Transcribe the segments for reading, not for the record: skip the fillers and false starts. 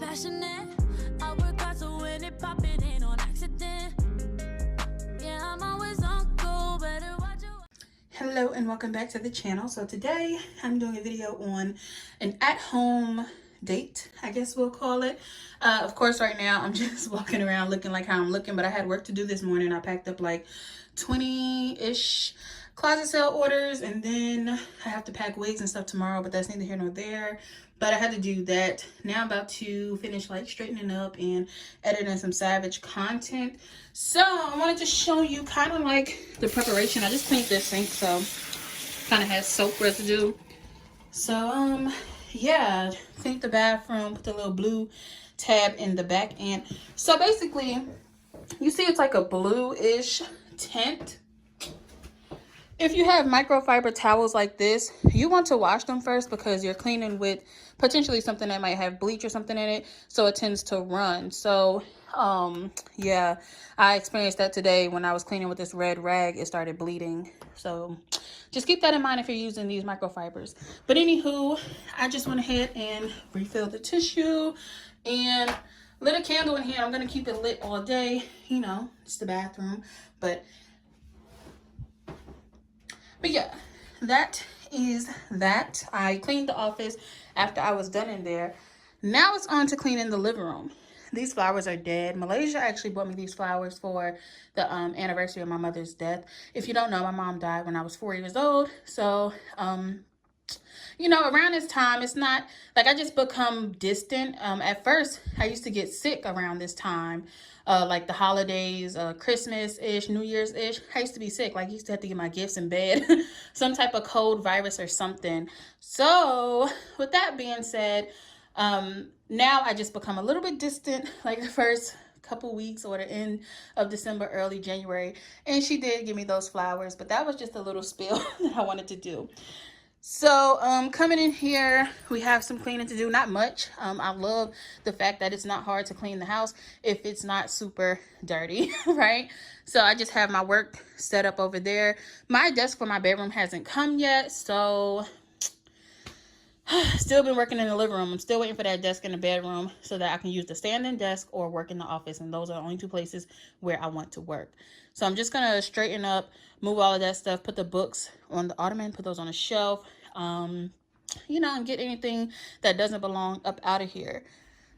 passionate. I work hard so when it pop, it ain't on accident. Yeah, I'm always on go, better watch you. Hello and welcome back to the channel. So today I'm doing a video on an at-home date, I guess we'll call it. Of course, right now I'm just walking around looking like how I'm looking, but I had work to do this morning. I packed up like 20-ish closet sale orders, and then I have to pack wigs and stuff tomorrow, but that's neither here nor there. But I had to do that. Now I'm about to finish like straightening up and editing some savage content. So I wanted to show you kind of like the preparation. I just cleaned this sink, so kind of has soap residue. So yeah, cleaned the bathroom, put the little blue tab in the back end. So basically, you see it's like a bluish tint. If you have microfiber towels like this, you want to wash them first because you're cleaning with potentially something that might have bleach or something in it, so it tends to run. So yeah, I experienced that today when I was cleaning with this red rag. It started bleeding, so just keep that in mind if you're using these microfibers. But anywho, I just went ahead and refilled the tissue and lit a candle in here. I'm gonna keep it lit all day, you know, it's the bathroom. But yeah, that is that. I cleaned the office after I was done in there. Now it's on to cleaning the living room. These flowers are dead. Malaysia actually bought me these flowers for the anniversary of my mother's death. If you don't know, my mom died when I was 4 years old. So, you know, around this time, it's not like I just become distant. At first, I used to get sick around this time. Like the holidays, Christmas-ish, New Year's-ish. I used to be sick. Like, I used to have to get my gifts in bed. Some type of cold virus or something. So, with that being said, now I just become a little bit distant. Like the first couple weeks or the end of December, early January. And she did give me those flowers. But that was just a little spill that I wanted to do. So coming in here, we have some cleaning to do. Not much. I love the fact that it's not hard to clean the house if it's not super dirty, right? So I just have my work set up over there. My desk for my bedroom hasn't come yet, so still been working in the living room. I'm still waiting for that desk in the bedroom so that I can use the standing desk or work in the office, and those are the only two places where I want to work. So I'm just gonna straighten up, move all of that stuff, put the books on the ottoman, put those on a shelf, you know, and get anything that doesn't belong up out of here.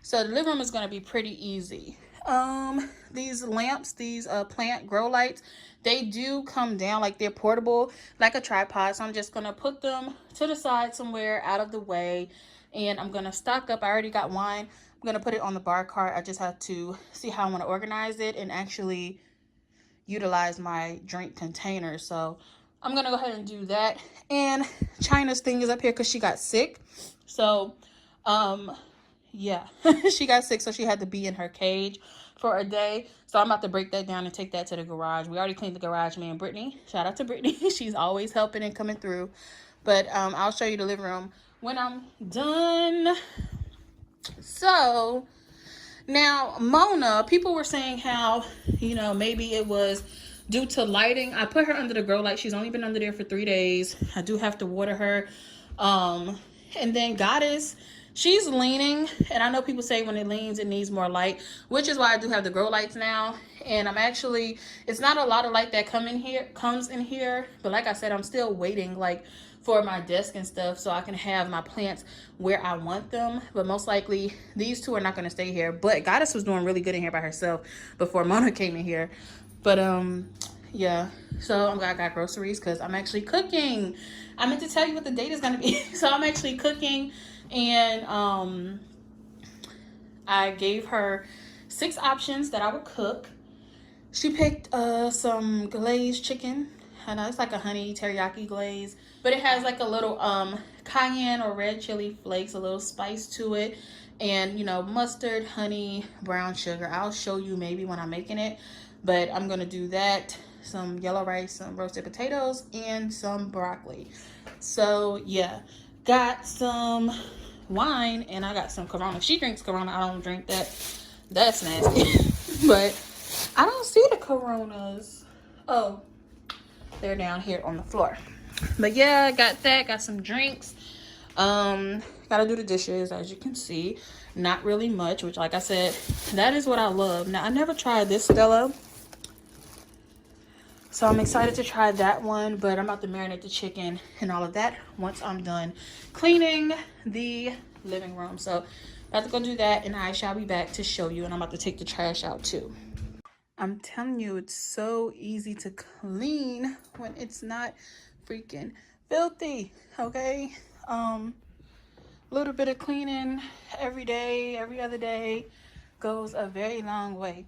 So the living room is gonna be pretty easy. These lamps, these plant grow lights, they do come down, like they're portable, like a tripod. So I'm just gonna put them to the side somewhere out of the way, and I'm gonna stock up. I already got wine. I'm gonna put it on the bar cart. I just have to see how I want to organize it and actually utilize my drink container. So I'm gonna go ahead and do that. And China's thing is up here because she got sick. So yeah, she got sick, so she had to be in her cage for a day. So I'm about to break that down and take that to the garage. We already cleaned the garage, me and Brittany. Shout out to Brittany. She's always helping and coming through. But I'll show you the living room when I'm done. So now Mona, people were saying how, you know, maybe it was due to lighting. I put her under the grow light. She's only been under there for 3 days. I do have to water her. And then Goddess, she's leaning, and I know people say when it leans it needs more light, which is why I do have the grow lights now. And I'm actually, it's not a lot of light that comes in here, but like I said, I'm still waiting like for my desk and stuff so I can have my plants where I want them. But most likely these two are not going to stay here. But Goddess was doing really good in here by herself before Mona came in here. But yeah, so I got groceries because I'm actually cooking. I meant to tell you what the date is going to be. So I'm actually cooking, and I gave her 6 options that I would cook. She picked some glazed chicken. I know it's like a honey teriyaki glaze, but it has like a little cayenne or red chili flakes, a little spice to it, and you know, mustard, honey, brown sugar. I'll show you maybe when I'm making it, but I'm gonna do that. Some yellow rice, some roasted potatoes, and some broccoli. So yeah, got some wine, and I got some Corona. She drinks Corona. I don't drink that. That's nasty. But I don't see the Coronas. Oh, they're down here on the floor. But yeah, got that. Got some drinks. Gotta do the dishes, as you can see. Not really much, which, like I said, that is what I love. Now, I never tried this Stella, so I'm excited to try that one, but I'm about to marinate the chicken and all of that once I'm done cleaning the living room. So about to go do that, and I shall be back to show you, and I'm about to take the trash out too. I'm telling you, it's so easy to clean when it's not freaking filthy, okay? A little bit of cleaning every day, every other day goes a very long way.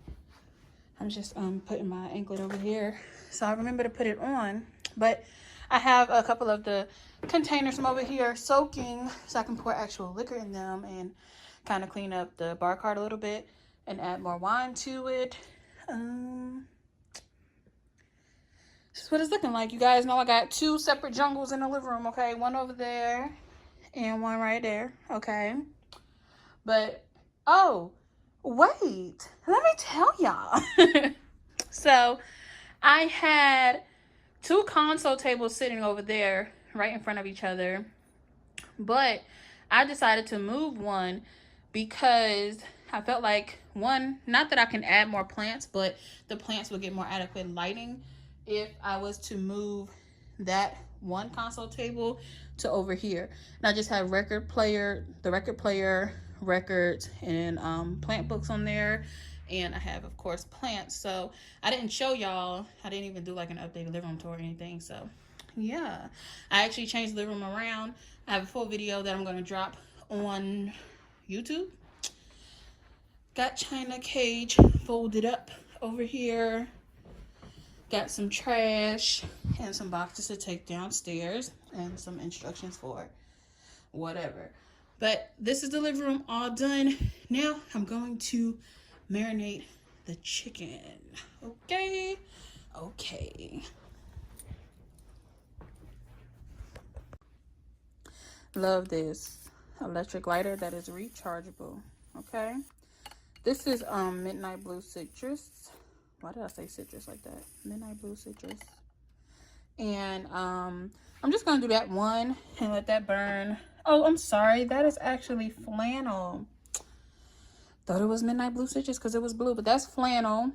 I'm just putting my anklet over here so I remember to put it on. But I have a couple of the containers from over here soaking so I can pour actual liquor in them and kind of clean up the bar cart a little bit and add more wine to it. This is what it's looking like. You guys know I got 2 separate jungles in the living room, okay? One over there and one right there, okay? But, oh, wait, let me tell y'all. So I had 2 console tables sitting over there right in front of each other, but I decided to move one because I felt like, one, not that I can add more plants, but the plants would get more adequate lighting if I was to move that one console table to over here. And I just have the record player, records, and plant books on there. And I have, of course, plants. So I didn't show y'all. I didn't even do like an updated living room tour or anything. So yeah, I actually changed the living room around. I have a full video that I'm going to drop on YouTube. Got China cage folded up over here. Got some trash and some boxes to take downstairs and some instructions for whatever. But this is the living room all done. Now I'm going to marinate the chicken. Okay. Love this electric lighter that is rechargeable. Okay. This is Midnight Blue Citrus. Why did I say citrus like that? Midnight Blue Citrus. And I'm just gonna do that one and let that burn. Oh, I'm sorry, that is actually flannel. Thought it was Midnight Blue Citrus because it was blue, but that's flannel.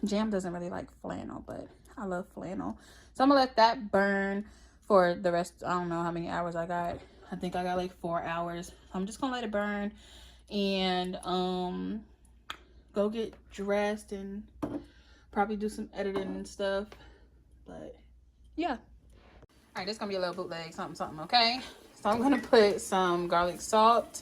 Jam doesn't really like flannel, but I love flannel. So I'm gonna let that burn for the rest. I don't know how many hours I got. I think I got like 4 hours. So I'm just gonna let it burn and go get dressed and probably do some editing and stuff. But yeah. All right, this is gonna be a little bootleg, something, okay? So I'm gonna put some garlic salt.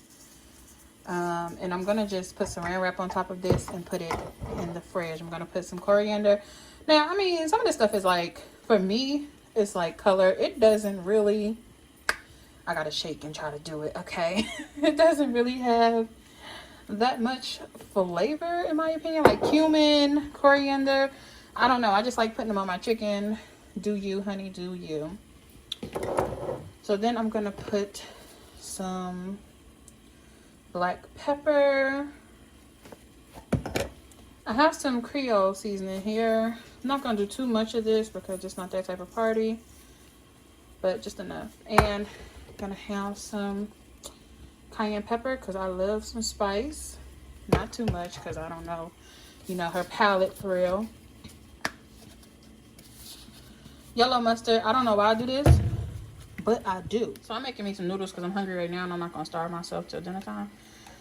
And I'm gonna just put saran wrap on top of this and put it in the fridge. I'm gonna put some coriander. Now, I mean, some of this stuff is like, for me, it's like color. It doesn't really, I gotta shake and try to do it, okay? It doesn't really have that much flavor, in my opinion. Like cumin, coriander, I don't know. I just like putting them on my chicken. Do you, honey, do you. So then I'm gonna put some black pepper. I have some Creole seasoning here. I'm not gonna do too much of this because it's not that type of party, but just enough. And I'm gonna have some cayenne pepper because I love some spice. Not too much because I don't know, you know, her palate for real. Yellow mustard. I don't know why I do this, but I do. So I'm making me some noodles because I'm hungry right now and I'm not gonna starve myself till dinner time.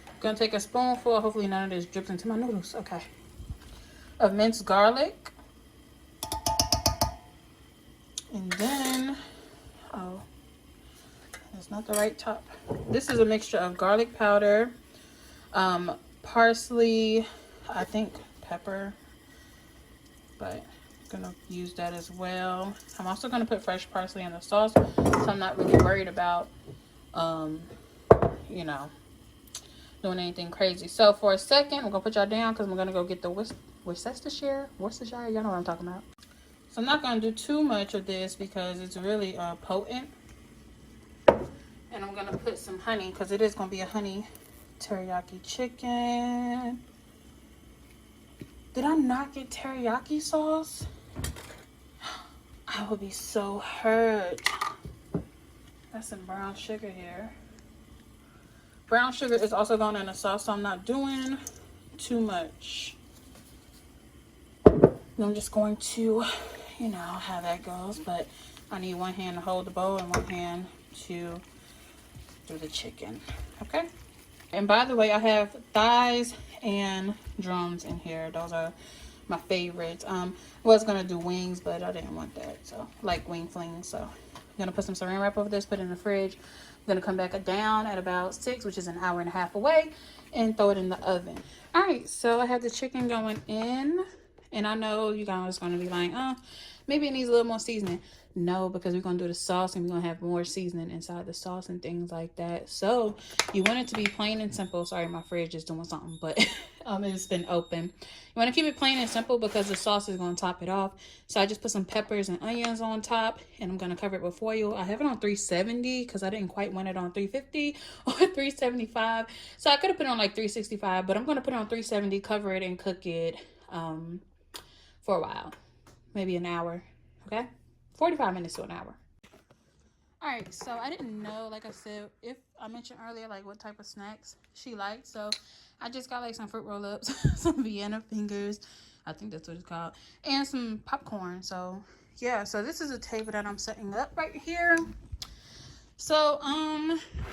I'm gonna take a spoonful, hopefully none of this drips into my noodles, okay, of minced garlic. And then, oh, that's not the right top. This is a mixture of garlic powder, parsley, I think pepper, but I'm gonna use that as well. I'm also gonna put fresh parsley in the sauce, so I'm not really worried about, you know, doing anything crazy. So for a second, I'm gonna put y'all down because I'm gonna go get the Worcestershire, y'all know what I'm talking about. So I'm not gonna do too much of this because it's really potent. And I'm gonna put some honey because it is gonna be a honey teriyaki chicken. Did I not get teriyaki sauce? I would be so hurt. That's some brown sugar here. Brown sugar is also going in the sauce, so I'm not doing too much. I'm just going to, you know, how that goes. But I need one hand to hold the bowl and one hand to do the chicken. Okay. And by the way, I have thighs and drums in here. Those are my favorites. Was gonna do wings, but I didn't want that. So like wing flings. So I'm gonna put some saran wrap over this, put it in the fridge. I'm gonna come back down at about 6, which is an hour and a half away, and throw it in the oven. All right, so I have the chicken going in, and I know you guys are gonna be like, maybe it needs a little more seasoning. No, because we're gonna do the sauce and we're gonna have more seasoning inside the sauce and things like that. So you want it to be plain and simple. Sorry, my fridge is doing something, but it's been open. You want to keep it plain and simple because the sauce is going to top it off. So I just put some peppers and onions on top, and I'm going to cover it with foil. I have it on 370 because I didn't quite want it on 350 or 375. So I could have put it on like 365, but I'm going to put it on 370, cover it, and cook it for a while, maybe an hour. Okay, 45 minutes to an hour. All right, so I didn't know, like I said, if I mentioned earlier, like what type of snacks she liked. So I just got like some fruit roll-ups, some Vienna fingers, I think that's what it's called, and some popcorn. So yeah, so this is a table that I'm setting up right here. So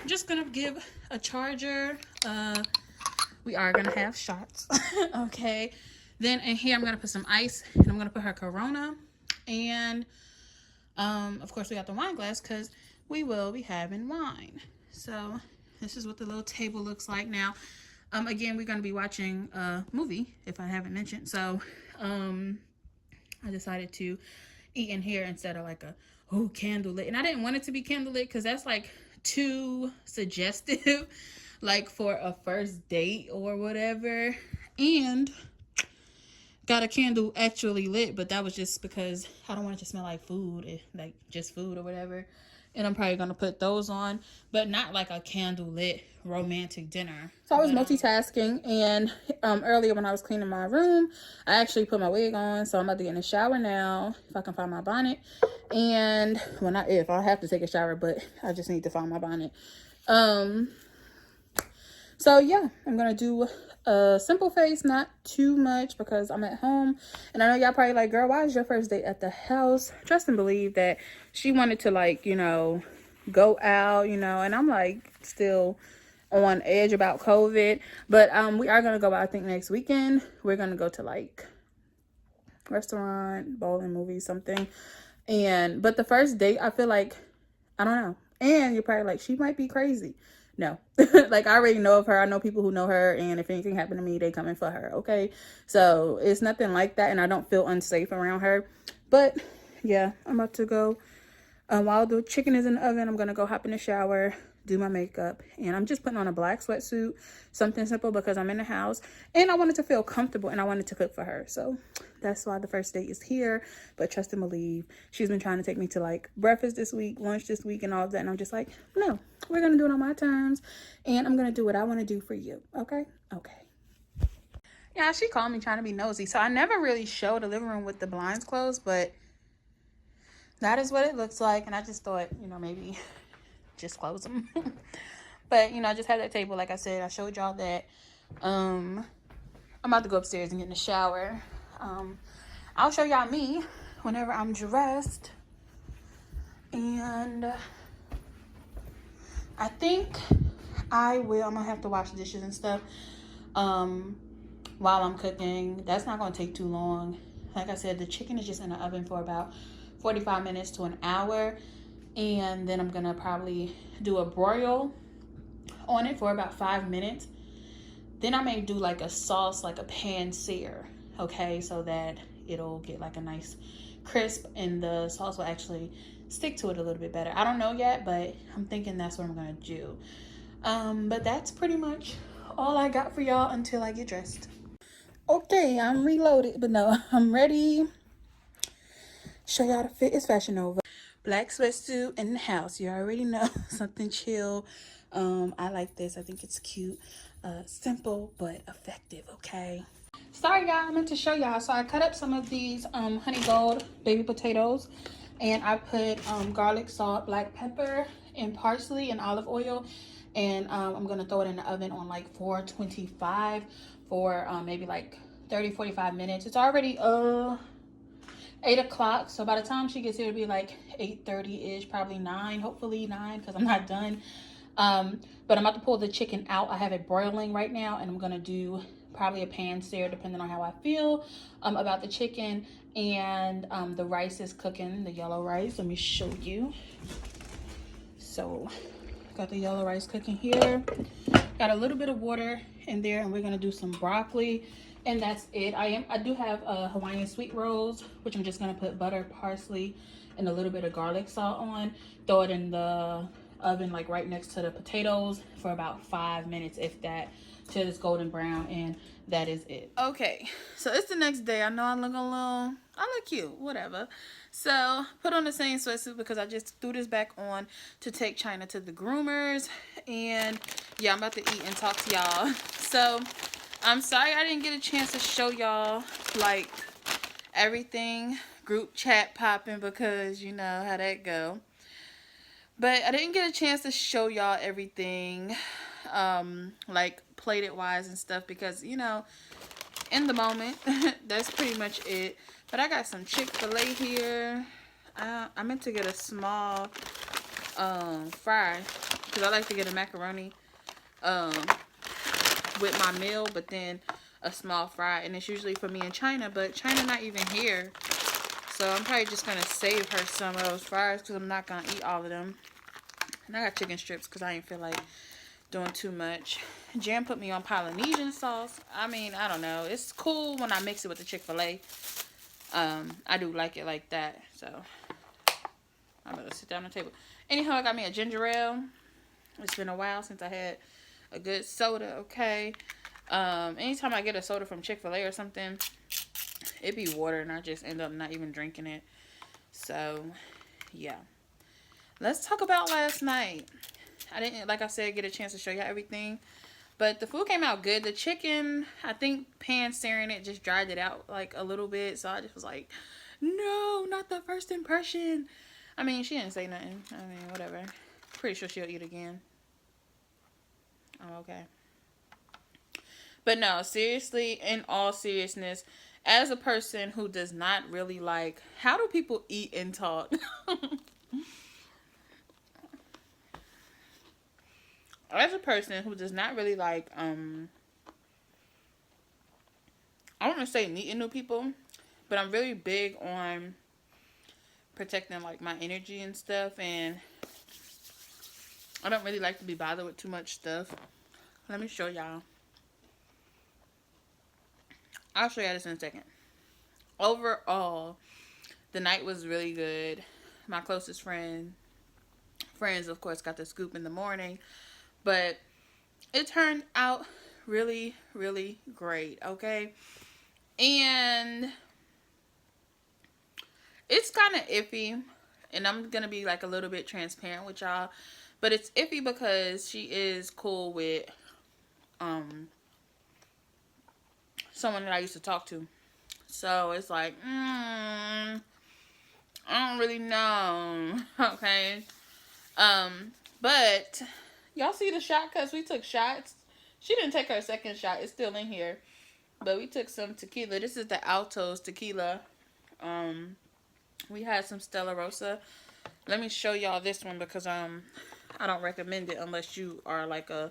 just gonna give a charger. We are gonna have shots. Okay, then in here I'm gonna put some ice, and I'm gonna put her Corona, and of course we got the wine glass because we will be having wine. So this is what the little table looks like. Now again, we're going to be watching a movie, if I haven't mentioned. So I decided to eat in here instead of like a candlelit. And I didn't want it to be candlelit because that's like too suggestive, like for a first date or whatever. And got a candle actually lit, but that was just because I don't want it to smell like food, like just food or whatever. And I'm probably gonna put those on, but not like a candle lit romantic dinner. So I was multitasking, and earlier when I was cleaning my room, I actually put my wig on. So I'm about to get in the shower now, if I can find my bonnet. And well, not if, I have to take a shower, but I just need to find my bonnet. So yeah, I'm gonna do a simple face, not too much because I'm at home. And I know y'all probably like, girl, why is your first date at the house? Trust and believe that she wanted to, like, you know, go out, you know, and I'm like still on edge about COVID. But we are gonna go out, I think, next weekend. We're gonna go to like restaurant, bowling, movie, something. But the first date, I feel like, I don't know. And you're probably like, she might be crazy. No. Like, I already know of her. I know people who know her, and if anything happened to me, they coming for her. Okay, so it's nothing like that, and I don't feel unsafe around her. But yeah, I'm about to go. While the chicken is in the oven, I'm gonna go hop in the shower, do my makeup, and I'm just putting on a black sweatsuit, something simple because I'm in the house and I wanted to feel comfortable and I wanted to cook for her. So that's why the first date is here. But trust and believe, she's been trying to take me to like breakfast this week, lunch this week, and all of that, and I'm just like, no, we're gonna do it on my terms, and I'm gonna do what I want to do for you. Okay. Yeah, she called me trying to be nosy, so I never really showed the living room with the blinds closed, but that is what it looks like. And I just thought, you know, maybe just close them. But, you know, I just had that table. Like I said, I showed y'all that. I'm about to go upstairs and get in the shower. I'll show y'all me whenever I'm dressed. And I think I'm going to have to wash dishes and stuff while I'm cooking. That's not going to take too long. Like I said, the chicken is just in the oven for about 45 minutes to an hour. And then I'm going to probably do a broil on it for about 5 minutes. Then I may do like a sauce, like a pan-sear, okay? So that it'll get like a nice crisp and the sauce will actually stick to it a little bit better. I don't know yet, but I'm thinking that's what I'm going to do. But that's pretty much all I got for y'all until I get dressed. Okay, I'm reloaded, but no, I'm ready. Show y'all the fit. It's Fashion Nova. Black sweatsuit in the house. You already know, something chill. I like this. I think it's cute. Simple but effective, okay? Sorry, y'all. I meant to show y'all. So I cut up some of these honey gold baby potatoes. And I put garlic, salt, black pepper, and parsley and olive oil and I'm gonna throw it in the oven on like 425 for maybe like 30-45 minutes. It's already 8 o'clock, so by the time she gets here it'll be like 8:30-ish, probably 9, hopefully 9, because I'm not done. But I'm about to pull the chicken out. I have it broiling right now, and I'm gonna do probably a pan sear depending on how I feel about the chicken. And the rice is cooking, the yellow rice. Let me show you. So got the yellow rice cooking here, got a little bit of water in there, and we're gonna do some broccoli, and that's it. I do have Hawaiian sweet rolls, which I'm just gonna put butter, parsley, and a little bit of garlic salt on. Throw it in the oven like right next to the potatoes for about 5 minutes, if that, till it's golden brown, and that is it. Okay, so it's the next day. I know I look cute, whatever. So put on the same sweatsuit because I just threw this back on to take China to the groomers. And yeah, I'm about to eat and talk to y'all. So I'm sorry I didn't get a chance to show y'all like everything group chat popping, because you know how that go. But I didn't get a chance to show y'all everything like plated wise and stuff, because you know, in the moment that's pretty much it. But I got some Chick-fil-A here. I meant to get a small fry, because I like to get a macaroni with my meal, but then a small fry, and it's usually for me and China, but China not even here, so I'm probably just gonna save her some of those fries because I'm not gonna eat all of them. And I got chicken strips because I ain't feel like doing too much. Jam put me on Polynesian sauce. I mean, I don't know, it's cool when I mix it with the Chick-fil-A. I do like it like that. So I'm gonna sit down on the table. Anyhow, I got me a ginger ale. It's been a while since I had a good soda. Okay. Anytime I get a soda from Chick-fil-A or something, it be water, and I just end up not even drinking it. So yeah, let's talk about last night. I didn't, like I said, get a chance to show you everything, but the food came out good. The chicken, I think pan searing it just dried it out like a little bit, so I just was like, no, not the first impression. I mean, she didn't say nothing. I mean, whatever. Pretty sure she'll eat again. Oh, okay. But no, seriously, in all seriousness, as a person who does not really like, how do people eat and talk? As a person who does not really like, I want to say meeting new people, but I'm really big on protecting like my energy and stuff, and I don't really like to be bothered with too much stuff. Let me show y'all. I'll show y'all this in a second. Overall, the night was really good. My closest friends of course got the scoop in the morning, but it turned out really, really great. Okay, and it's kind of iffy, and I'm gonna be like a little bit transparent with y'all, but it's iffy because she is cool with someone that I used to talk to. So it's like, I don't really know. Okay. But y'all see the shot, because we took shots. She didn't take her second shot. It's still in here. But we took some tequila. This is the Alto's tequila. We had some Stella Rosa. Let me show y'all this one, because I don't recommend it unless you are like a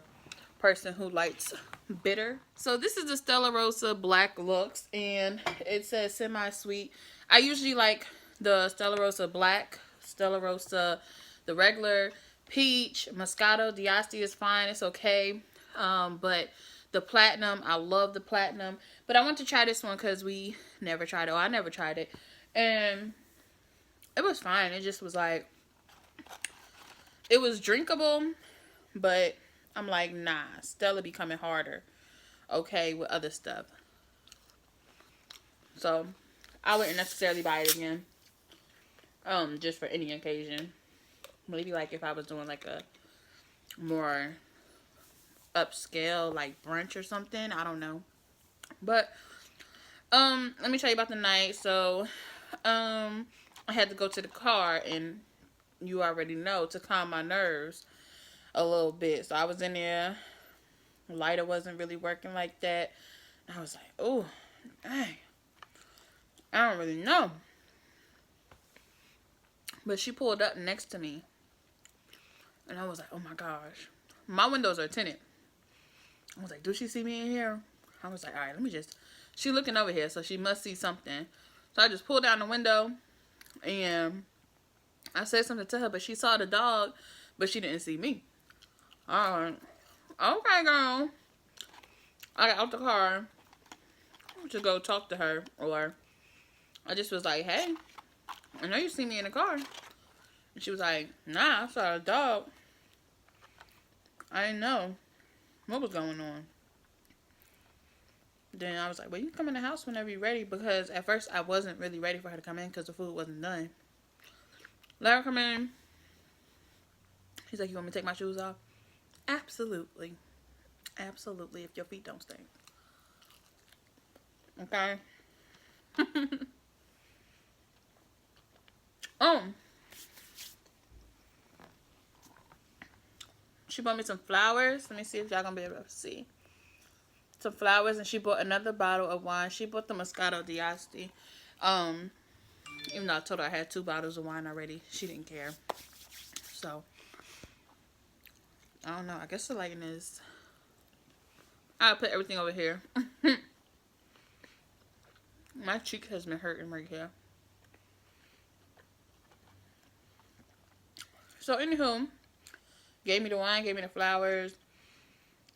person who likes bitter. So this is the Stella Rosa Black Lux, and it says semi-sweet. I usually like the Stella Rosa Black, Stella Rosa, the regular, peach, Moscato, D'Asti is fine, it's okay. But the platinum, I love the platinum. But I want to try this one because we never tried it. Oh, I never tried it. And it was fine. It just was like, it was drinkable, but I'm like, nah, Stella be coming harder, okay, with other stuff. So I wouldn't necessarily buy it again, just for any occasion. Maybe like if I was doing like a more upscale like brunch or something, I don't know. But let me tell you about the night. So I had to go to the car, and you already know, to calm my nerves, a little bit. So I was in there. Lighter wasn't really working like that. I was like, oh, dang. I don't really know. But she pulled up next to me. And I was like, oh my gosh. My windows are tinted. I was like, do she see me in here? I was like, all right, let me just. She looking over here, so she must see something. So I just pulled down the window. And I said something to her, but she saw the dog, but she didn't see me. All right. Okay, girl. I got out the car to go talk to her. Or I just was like, hey, I know you see me in the car. And she was like, nah, I saw a dog. I didn't know what was going on. Then I was like, well, you can come in the house whenever you're ready. Because at first I wasn't really ready for her to come in because the food wasn't done. Let her come in. He's like, you want me to take my shoes off? Absolutely. Absolutely, if your feet don't stink. Okay? She bought me some flowers. Let me see if y'all gonna be able to see. Some flowers, and she bought another bottle of wine. She bought the Moscato d'Asti. Even though I told her I had 2 bottles of wine already, she didn't care. So, I don't know. I guess the lighting is... I'll put everything over here. My cheek has been hurting right here. So, anywho, gave me the wine, gave me the flowers,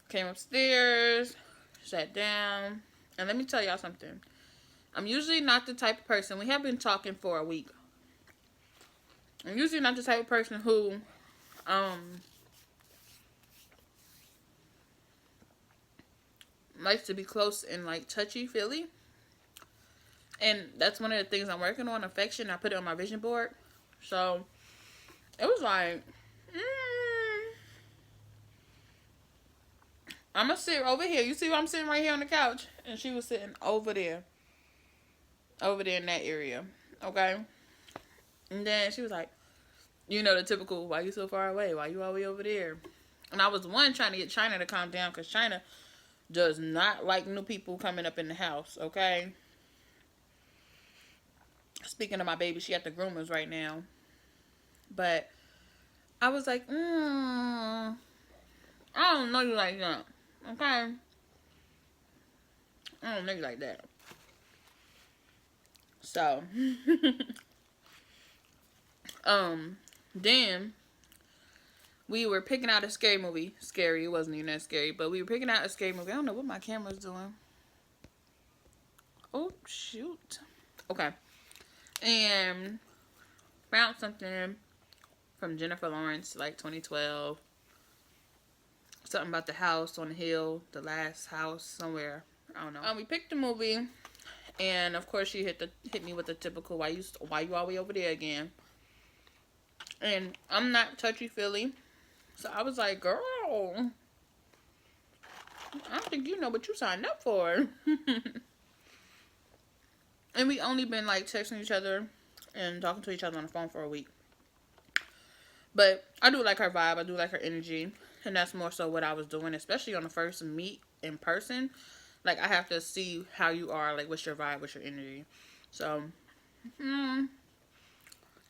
came upstairs, sat down, and let me tell y'all something. I'm usually not the type of person, we have been talking for a week. I'm usually not the type of person who, likes to be close and, like, touchy-feely. And that's one of the things I'm working on, affection. I put it on my vision board. So, it was like, I'm going to sit over here. You see where I'm sitting right here on the couch? And she was sitting over there. Over there in that area. Okay? And then she was like, you know, the typical, why you so far away? Why you all the way over there? And I was, one, trying to get China to calm down, because China does not like new people coming up in the house, okay? Speaking of my baby, she at the groomers right now. But I was like, I don't know you like that, okay? I don't know you like that. So, then we were picking out a scary movie. Scary, it wasn't even that scary, but we were picking out a scary movie. I don't know what my camera's doing. Oh, shoot. Okay. And found something from Jennifer Lawrence, like 2012. Something about the house on the hill, the last house somewhere. I don't know. We picked the movie, and of course she hit me with the typical, why you all the way over there again? And I'm not touchy-feely. So I was like, girl, I don't think you know what you signed up for. And we only been like texting each other and talking to each other on the phone for a week. But I do like her vibe. I do like her energy. And that's more so what I was doing, especially on the first meet in person. Like, I have to see how you are. Like, what's your vibe? What's your energy? So,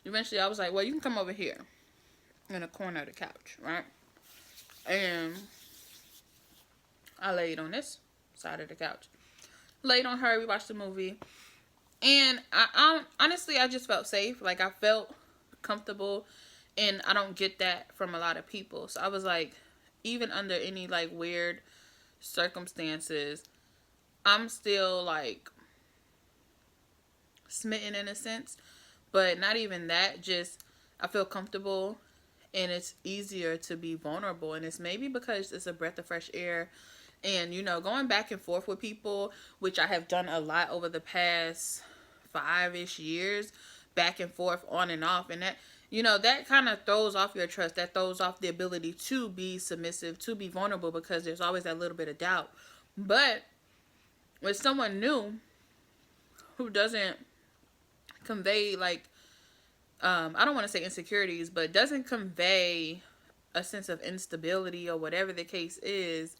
eventually I was like, well, you can come over here in a corner of the couch, right? And I laid on this side of the couch. Laid on her. We watched the movie. And I honestly, I just felt safe. Like, I felt comfortable. And I don't get that from a lot of people. So I was like, even under any, like, weird circumstances, I'm still, like, smitten in a sense. But not even that. Just, I feel comfortable. And it's easier to be vulnerable. And it's maybe because it's a breath of fresh air. And, you know, going back and forth with people, which I have done a lot over the past 5-ish years, back and forth, on and off. And that, you know, that kind of throws off your trust. That throws off the ability to be submissive, to be vulnerable, because there's always that little bit of doubt. But with someone new who doesn't convey, like, I don't want to say insecurities, but doesn't convey a sense of instability or whatever the case is.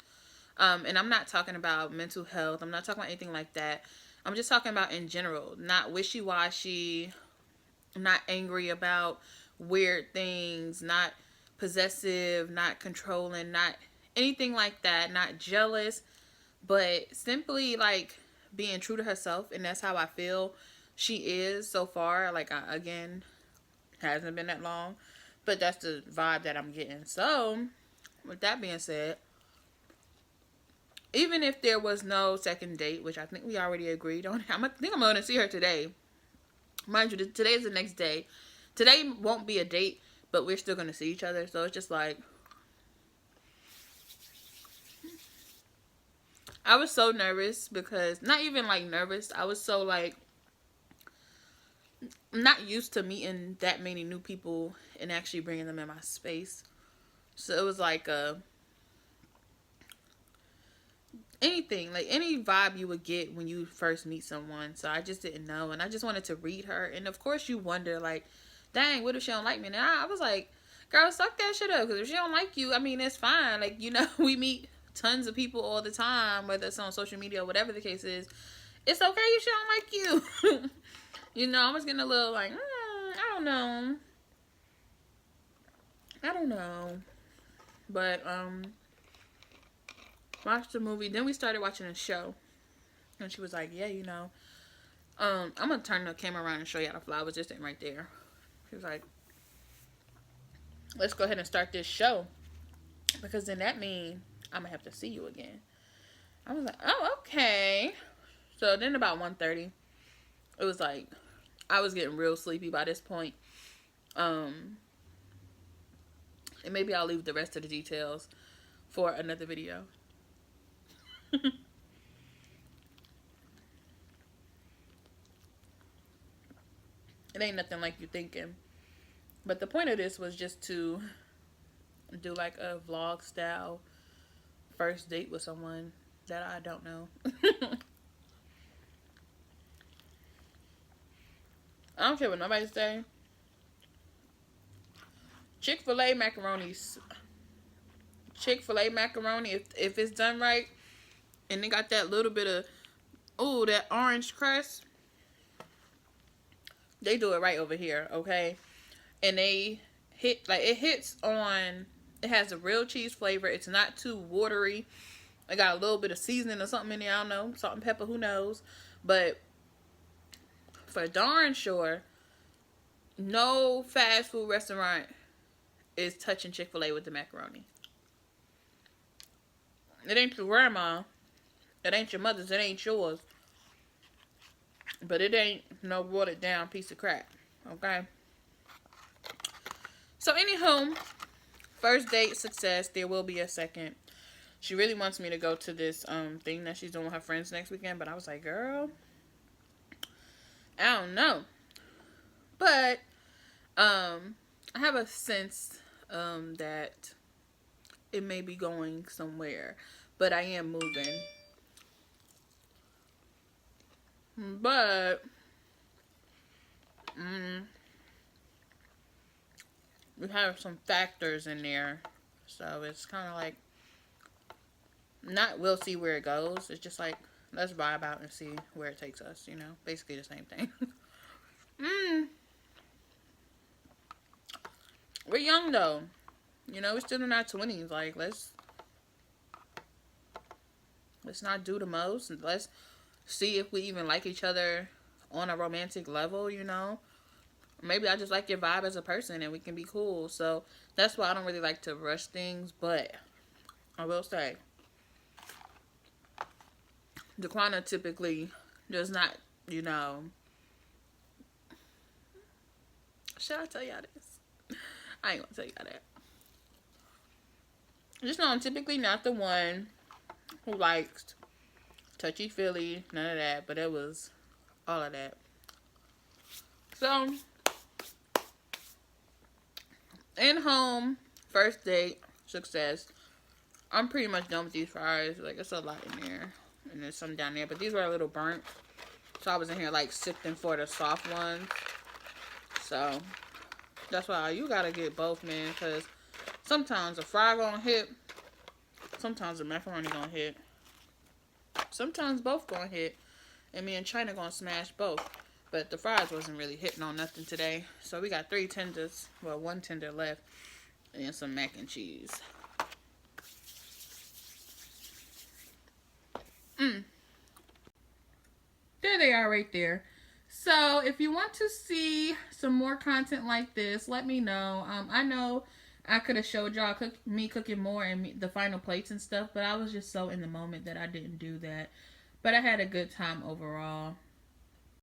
And I'm not talking about mental health. I'm not talking about anything like that. I'm just talking about in general, not wishy-washy, not angry about weird things, not possessive, not controlling, not anything like that, not jealous, but simply like being true to herself. And that's how I feel she is so far. Like, again, hasn't been that long, but that's the vibe that I'm getting. So with that being said, even if there was no second date, which I think we already agreed on, I think I'm going to see her today. Mind you, today is the next day. Today won't be a date, but we're still going to see each other. So it's just like, I was so nervous because, not even like nervous, I was so like, not used to meeting that many new people and actually bringing them in my space. So it was like anything, like any vibe you would get when you first meet someone. So I just didn't know, and I just wanted to read her. And of course you wonder, like, dang, what if she don't like me? And I was like, girl, suck that shit up, because if she don't like you, I mean, it's fine. Like, you know, we meet tons of people all the time, whether it's on social media or whatever the case is. It's okay if she don't like you. You know, I was getting a little like, I don't know. But watched the movie, then we started watching a show, and she was like, yeah, you know, I'm gonna turn the camera around and show y'all the flowers just sitting right there. She was like, let's go ahead and start this show, because then that means I'm gonna have to see you again. I was like, oh, okay. So then about 1:30, it was like, I was getting real sleepy by this point. And maybe I'll leave the rest of the details for another video. It ain't nothing like you thinking. But the point of this was just to do like a vlog style first date with someone that I don't know. I don't care what nobody say. Chick-fil-A macaroni, if it's done right, and they got that little bit of, that orange crust, they do it right over here, okay? And they hit, like, it has a real cheese flavor. It's not too watery. I got a little bit of seasoning or something in there. I don't know. Salt and pepper, who knows? But for darn sure, no fast food restaurant is touching Chick-fil-A with the macaroni. It ain't your grandma. It ain't your mother's. It ain't yours. But it ain't no watered down piece of crap. Okay? So, anywho, first date success. There will be a second. She really wants me to go to this thing that she's doing with her friends next weekend. But I was like, girl, I don't know. But I have a sense that it may be going somewhere. But I am moving. But we have some factors in there. So it's kind of like, not we'll see where it goes. It's just like, let's vibe out and see where it takes us, you know? Basically the same thing. We're young though. You know, we're still in our 20s. Like, let's not do the most. Let's see if we even like each other on a romantic level, you know? Maybe I just like your vibe as a person and we can be cool. So that's why I don't really like to rush things. But I will say, Daquana typically does not, you know... Should I tell y'all this? I ain't gonna tell y'all that. Just know I'm typically not the one who likes touchy-feely, none of that. But it was all of that. So, in home, first date, success. I'm pretty much done with these fries. Like, it's a lot in there. And there's some down there. But these were a little burnt. So I was in here, like, sifting for the soft ones. So, that's why you gotta get both, man. Because Sometimes a fry gonna hit. Sometimes the macaroni gonna hit. Sometimes both gonna hit. And me and China gonna smash both. But the fries wasn't really hitting on nothing today. So we got 3 tenders. Well, 1 tender left. And some mac and cheese. There they are right there. So if you want to see some more content like this, let me know. I know I could have showed y'all me cooking more and the final plates and stuff, but I was just so in the moment that I didn't do that. But I had a good time overall.